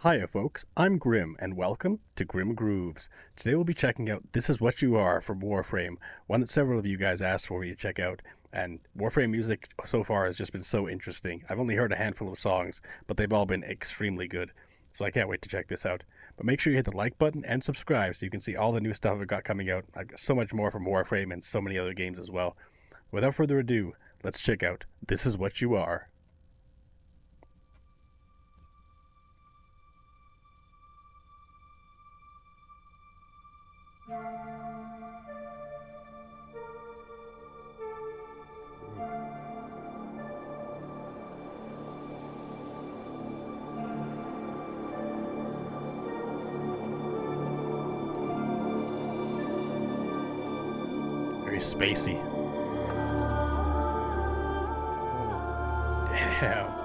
Hiya folks, I'm Grim and welcome to Grim Grooves. Today we'll be checking out This Is What You Are from Warframe, one that several of you guys asked for me to check out, and Warframe music so far has just been so interesting. I've only heard a handful of songs, but they've all been extremely good, so I can't wait to check this out. But make sure you hit the like button and subscribe so you can see all the new stuff I've got coming out. I've got so much more from Warframe and so many other games as well. Without further ado, let's check out This Is What You Are. Very spacey. Damn.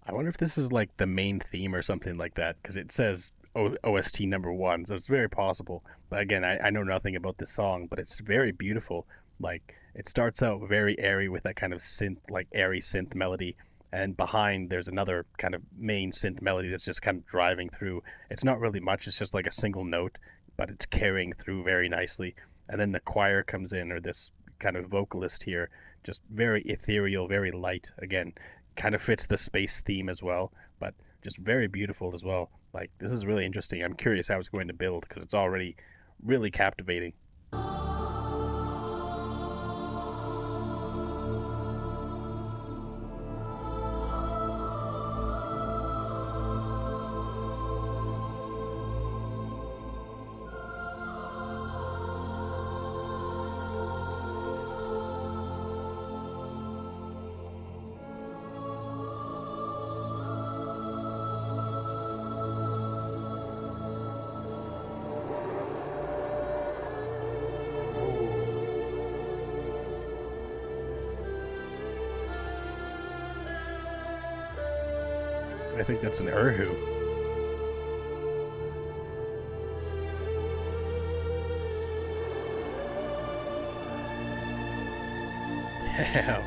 I wonder if this is like the main theme or something like that, because it says OST number one, so it's very possible. But again, I know nothing about this song, but it's very beautiful. Like, it starts out very airy with that kind of synth, like airy synth melody, and behind there's another kind of main synth melody that's just kind of driving through. It's not really much, it's just like a single note, but it's carrying through very nicely. And then the choir comes in, or this kind of vocalist here, just very ethereal, very light. Again, kind of fits the space theme as well, but just very beautiful as well. Like, this is really interesting. I'm curious how it's going to build because it's already really captivating. I think that's an Urhu. Damn.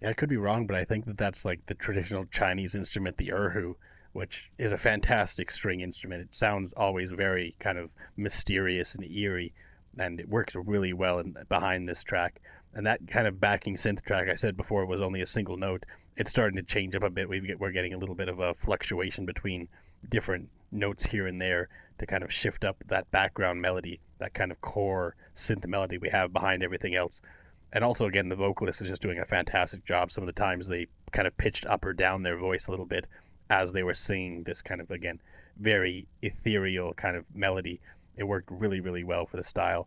Yeah, I could be wrong, but I think that that's like the traditional Chinese instrument, the Urhu, which is a fantastic string instrument. It sounds always very kind of mysterious and eerie, and it works really well behind this track. And that kind of backing synth track I said before was only a single note. It's starting to change up a bit. We're getting a little bit of a fluctuation between different notes here and there to kind of shift up that background melody, that kind of core synth melody we have behind everything else. And also, again, the vocalist is just doing a fantastic job. Some of the times they kind of pitched up or down their voice a little bit as they were singing this kind of, again, very ethereal kind of melody. It worked really, really well for the style.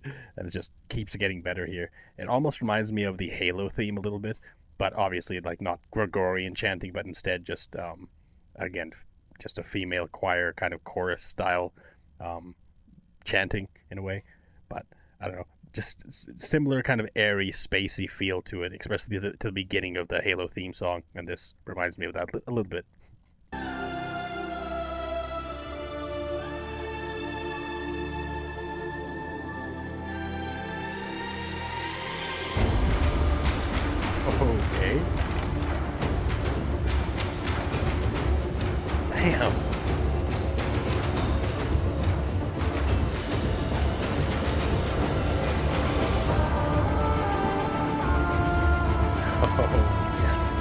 And it just keeps getting better here. It almost reminds me of the Halo theme a little bit, but obviously like not Gregorian chanting, but instead just, again, just a female choir kind of chorus style chanting in a way. But I don't know, just similar kind of airy, spacey feel to it, especially to the beginning of the Halo theme song. And this reminds me of that a little bit. Okay. Damn. Oh, yes.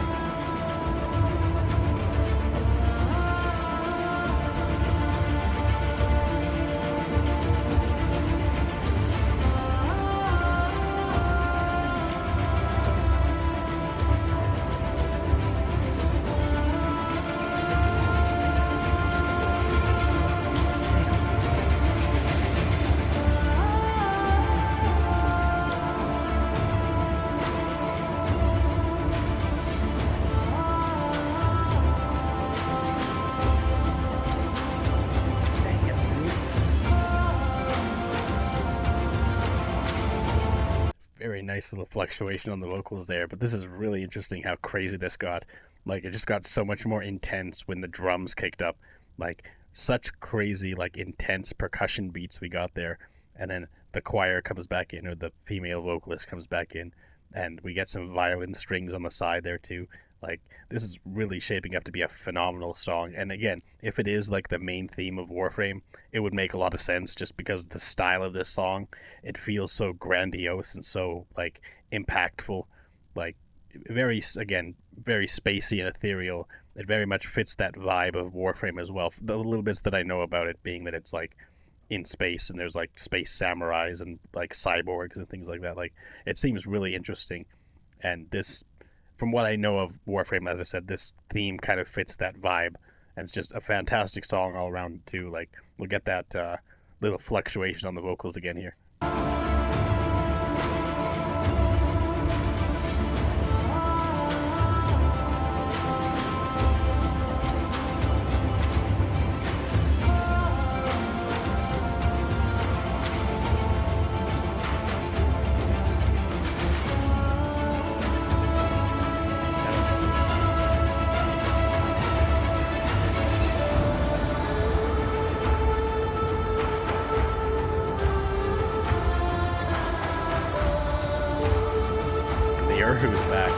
Very nice little fluctuation on the vocals there, but this is really interesting how crazy this got. Like, it just got so much more intense when the drums kicked up. Like, such crazy, like, intense percussion beats we got there. And then the choir comes back in, or the female vocalist comes back in, and we get some violin strings on the side there too. Like, this is really shaping up to be a phenomenal song. And again, if it is like the main theme of Warframe, it would make a lot of sense just because the style of this song, it feels so grandiose and so like impactful, like very, again, very spacey and ethereal. It very much fits that vibe of Warframe as well. The little bits that I know about it being that it's like in space and there's like space samurais and like cyborgs and things like that. Like, it seems really interesting. And this, from what I know of Warframe, as I said, this theme kind of fits that vibe, and it's just a fantastic song all around too. Like, we'll get that little fluctuation on the vocals again here. Who's back.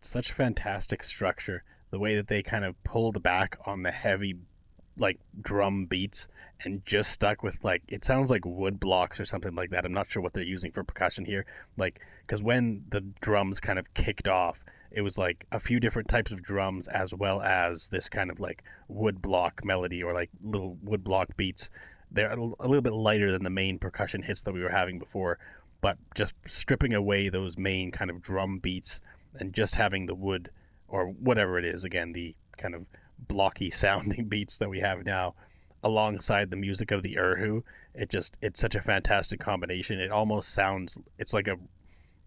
Such fantastic structure, the way that they kind of pulled back on the heavy like drum beats and just stuck with, like, it sounds like wood blocks or something like that. I'm not sure what they're using for percussion here, like, because when the drums kind of kicked off, it was like a few different types of drums as well as this kind of like wood block melody or like little wood block beats. They're a little bit lighter than the main percussion hits that we were having before, but just stripping away those main kind of drum beats and just having the wood or whatever it is, again, the kind of blocky sounding beats that we have now alongside the music of the Erhu, it's such a fantastic combination. It almost sounds, it's like a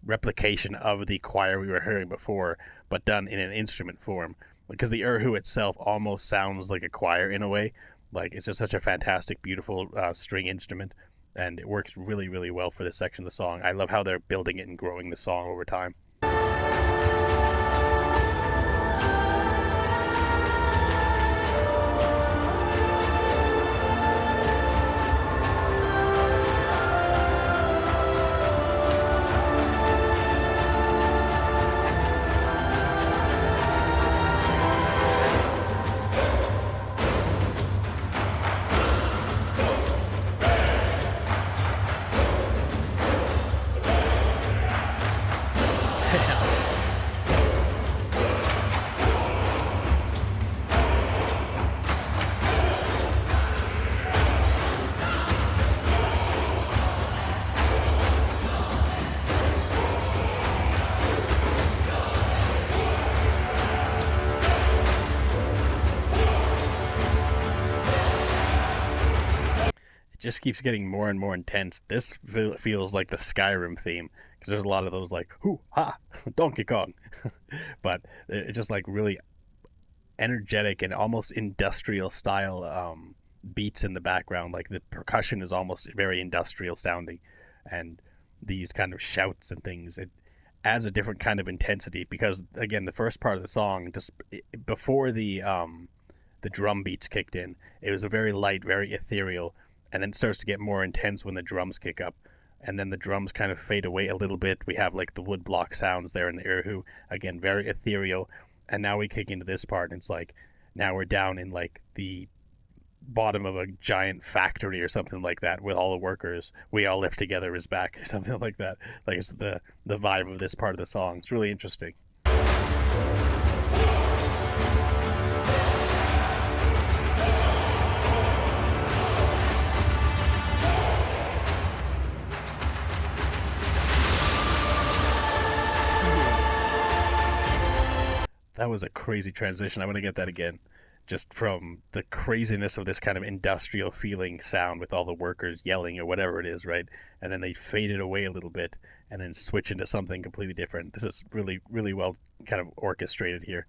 replication of the choir we were hearing before, but done in an instrument form, because the Erhu itself almost sounds like a choir in a way. Like, it's just such a fantastic, beautiful string instrument, and it works really, really well for this section of the song. I love how they're building it and growing the song over time. Just keeps getting more and more intense. This feels like the Skyrim theme, because there's a lot of those like hoo ha Donkey Kong but it just like really energetic and almost industrial style beats in the background. Like, the percussion is almost very industrial sounding, and these kind of shouts and things, it adds a different kind of intensity, because again, the first part of the song, just before the drum beats kicked in, it was a very light, very ethereal, and then it starts to get more intense when the drums kick up, and then the drums kind of fade away a little bit. We have like the wood block sounds there in the Erhu, again, very ethereal, and now we kick into this part, and it's like, now we're down in like the bottom of a giant factory or something like that with all the workers. We all live together is back, or something like that. Like, it's the vibe of this part of the song. It's really interesting. That was a crazy transition. I want to get that again. Just from the craziness of this kind of industrial feeling sound with all the workers yelling or whatever it is, right? And then they fade it away a little bit and then switch into something completely different. This is really, really well kind of orchestrated here.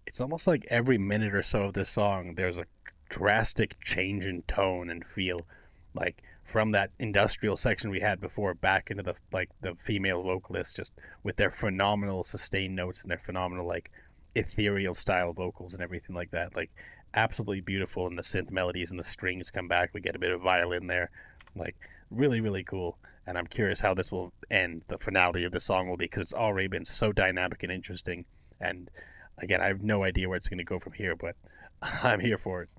It's almost like every minute or so of this song, there's a drastic change in tone and feel. Like from that industrial section we had before, back into the female vocalists, just with their phenomenal sustained notes and their phenomenal like ethereal style vocals and everything like that. Like absolutely beautiful, and the synth melodies and the strings come back. We get a bit of violin there, like really really cool. And I'm curious how this will end. The finality of the song will be, because it's already been so dynamic and interesting. And again, I have no idea where it's going to go from here, but I'm here for it.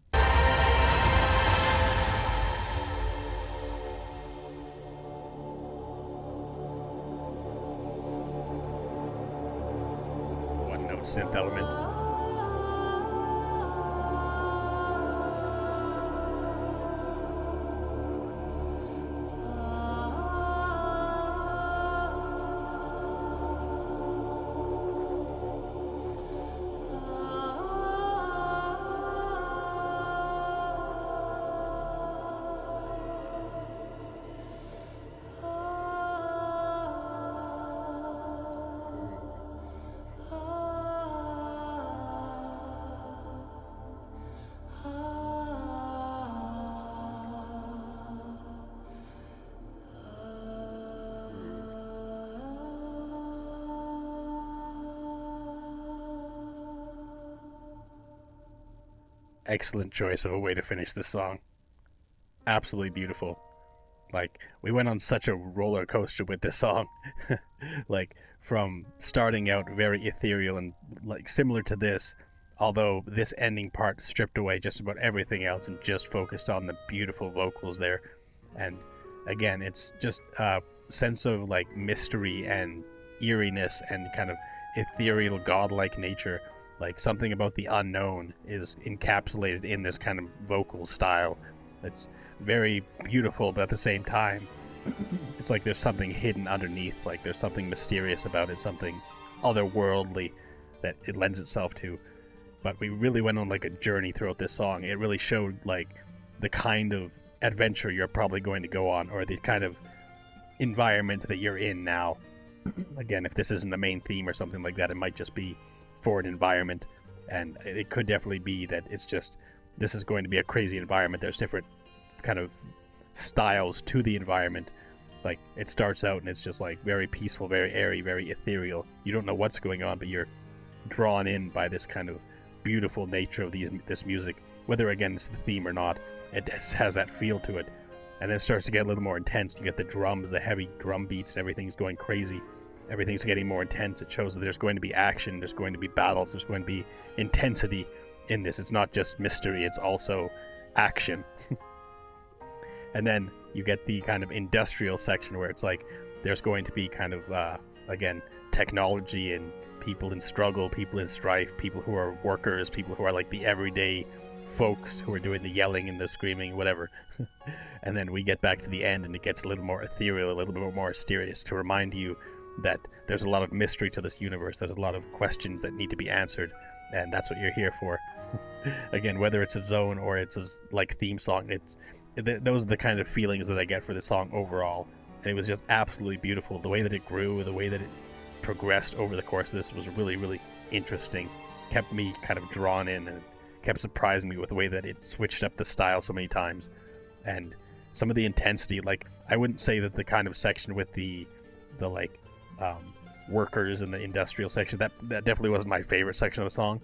One note synth element. Excellent choice of a way to finish this song. Absolutely beautiful. Like, we went on such a roller coaster with this song. Like, from starting out very ethereal and like similar to this, although this ending part stripped away just about everything else and just focused on the beautiful vocals there. And again, it's just a sense of like mystery and eeriness and kind of ethereal godlike nature. Like something about the unknown is encapsulated in this kind of vocal style. It's very beautiful, but at the same time, it's like there's something hidden underneath. Like there's something mysterious about it, something otherworldly that it lends itself to. But we really went on like a journey throughout this song. It really showed like the kind of adventure you're probably going to go on, or the kind of environment that you're in now. Again, if this isn't the main theme or something like that, it might just be for an environment, and it could definitely be that it's just, this is going to be a crazy environment. There's different kind of styles to the environment. Like it starts out and it's just like very peaceful, very airy, very ethereal. You don't know what's going on, but you're drawn in by this kind of beautiful nature of this music, whether again it's the theme or not. It has that feel to it, and then it starts to get a little more intense. You get the drums, the heavy drum beats, and everything's going crazy. Everything's getting more intense. It shows that there's going to be action, there's going to be battles, there's going to be intensity in this. It's not just mystery, it's also action. And then you get the kind of industrial section where it's like there's going to be kind of, again, technology and people in struggle, people in strife, people who are workers, people who are like the everyday folks who are doing the yelling and the screaming, whatever. And then we get back to the end and it gets a little more ethereal, a little bit more mysterious, to remind you that there's a lot of mystery to this universe. There's a lot of questions that need to be answered, and that's what you're here for. Again, whether it's a zone or it's a like theme song, those are the kind of feelings that I get for the song overall. And it was just absolutely beautiful. The way that it grew, the way that it progressed over the course of this was really, really interesting. Kept me kind of drawn in, and kept surprising me with the way that it switched up the style so many times. And some of the intensity, like I wouldn't say that the kind of section with the like workers in the industrial section, that definitely wasn't my favorite section of the song.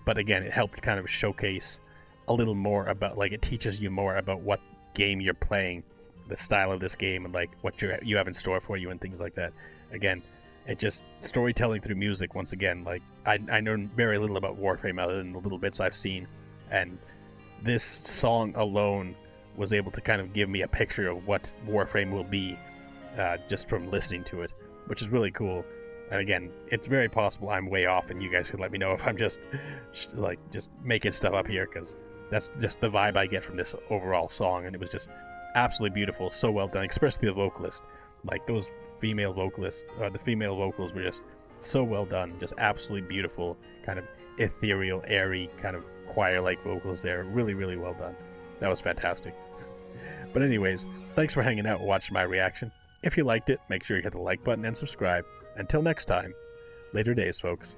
But again, it helped kind of showcase a little more about, like, it teaches you more about what game you're playing the style of this game and like what you have in store for you and things like that. Again, it just storytelling through music. Once again, like I know very little about Warframe other than the little bits I've seen, and this song alone was able to kind of give me a picture of what Warframe will be, just from listening to it, which is really cool. And again, it's very possible I'm way off, and you guys can let me know if I'm just making stuff up here, because that's just the vibe I get from this overall song, and it was just absolutely beautiful, so well done, especially the vocalist. Like those female vocalists, the female vocals were just so well done, just absolutely beautiful, kind of ethereal, airy, kind of choir-like vocals there. Really, really well done. That was fantastic. But anyways, thanks for hanging out and watching my reaction. If you liked it, make sure you hit the like button and subscribe. Until next time, later days, folks.